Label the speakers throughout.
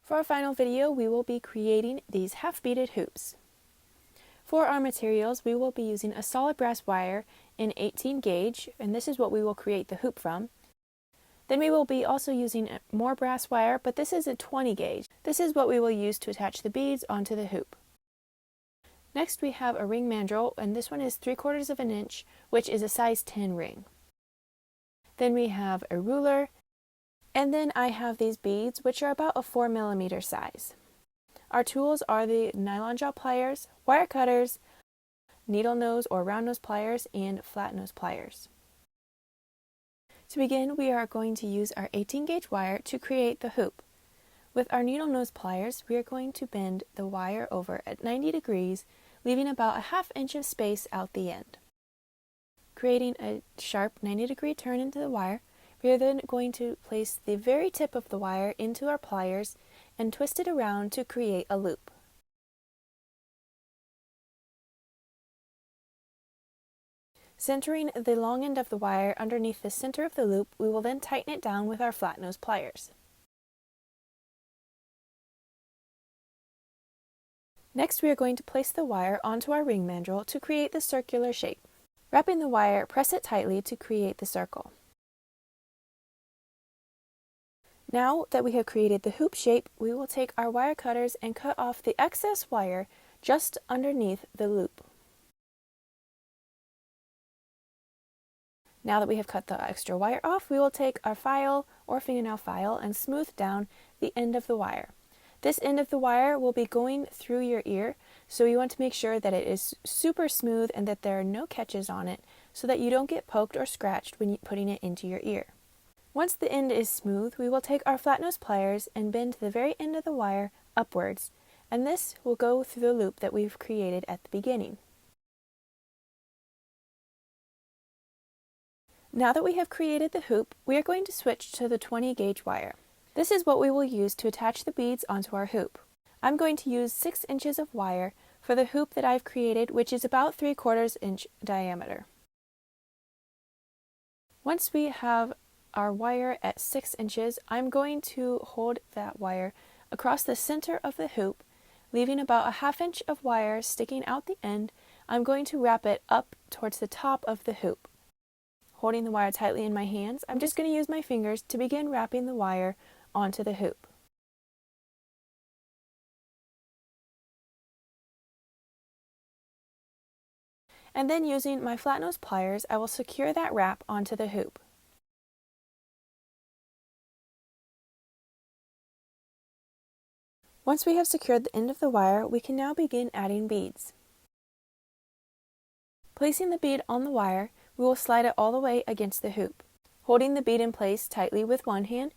Speaker 1: For our final video, we will be creating these half-beaded hoops. For our materials, we will be using a solid brass wire in 18 gauge, and this is what we will create the hoop from. Then we will be also using more brass wire, but this is a 20 gauge. This is what we will use to attach the beads onto the hoop. Next we have a ring mandrel, and this one is 3/4 of an inch, which is a size 10 ring. Then we have a ruler, and then I have these beads, which are about a 4mm size. Our tools are the Nylon Jaw Pliers, wire cutters, needle nose or round nose pliers, and flat nose pliers. To begin, we are going to use our 18 gauge wire to create the hoop. With our needle nose pliers, we are going to bend the wire over at 90 degrees, leaving about a 1/2 inch of space out the end. Creating a sharp 90-degree turn into the wire, we are then going to place the very tip of the wire into our pliers and twist it around to create a loop. Centering the long end of the wire underneath the center of the loop, we will then tighten it down with our flat nose pliers. Next, we are going to place the wire onto our ring mandrel to create the circular shape. Wrapping the wire, press it tightly to create the circle. Now that we have created the hoop shape, we will take our wire cutters and cut off the excess wire just underneath the loop. Now that we have cut the extra wire off, we will take our file or fingernail file and smooth down the end of the wire. This end of the wire will be going through your ear, so you want to make sure that it is super smooth and that there are no catches on it so that you don't get poked or scratched when putting it into your ear. Once the end is smooth, we will take our flat nose pliers and bend the very end of the wire upwards, and this will go through the loop that we've created at the beginning. Now that we have created the hoop, we are going to switch to the 20 gauge wire. This is what we will use to attach the beads onto our hoop. I'm going to use 6 inches of wire for the hoop that I've created, which is about 3/4 inch diameter. Once we have our wire at 6 inches, I'm going to hold that wire across the center of the hoop, leaving about a 1/2 inch of wire sticking out the end. I'm going to wrap it up towards the top of the hoop. Holding the wire tightly in my hands, I'm just going to use my fingers to begin wrapping the wire onto the hoop. And then using my flat nose pliers, I will secure that wrap onto the hoop. Once we have secured the end of the wire, we can now begin adding beads. Placing the bead on the wire, we will slide it all the way against the hoop. Holding the bead in place tightly with one hand,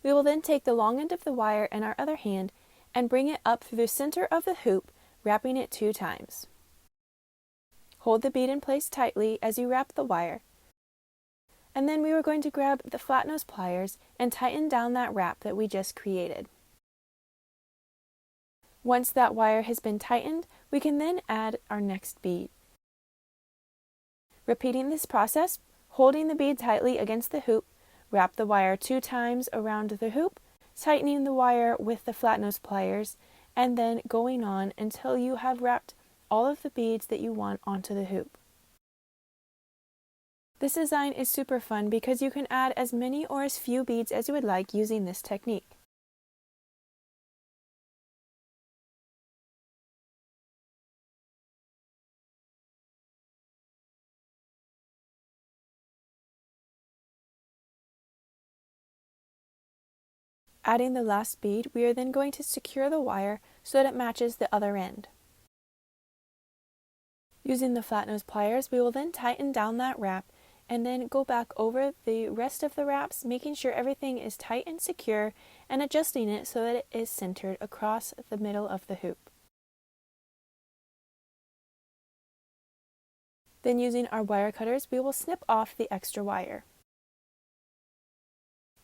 Speaker 1: we will then take the long end of the wire in our other hand and bring it up through the center of the hoop, wrapping it 2 times. Hold the bead in place tightly as you wrap the wire, and then we are going to grab the flat nose pliers and tighten down that wrap that we just created. Once that wire has been tightened, we can then add our next bead. Repeating this process, holding the bead tightly against the hoop, wrap the wire 2 times around the hoop, tightening the wire with the flat nose pliers, and then going on until you have wrapped all of the beads that you want onto the hoop. This design is super fun because you can add as many or as few beads as you would like using this technique. Adding the last bead, we are then going to secure the wire so that it matches the other end. Using the flat nose pliers, we will then tighten down that wrap and then go back over the rest of the wraps, making sure everything is tight and secure and adjusting it so that it is centered across the middle of the hoop. Then using our wire cutters, we will snip off the extra wire.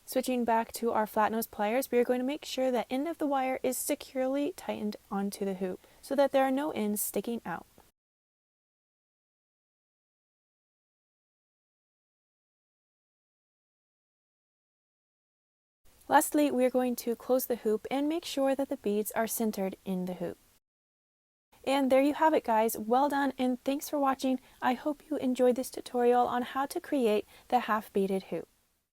Speaker 1: Switching back to our flat nose pliers, we are going to make sure that end of the wire is securely tightened onto the hoop so that there are no ends sticking out. Lastly, we are going to close the hoop and make sure that the beads are centered in the hoop. And there you have it, guys. Well done, and thanks for watching. I hope you enjoyed this tutorial on how to create the half beaded hoop.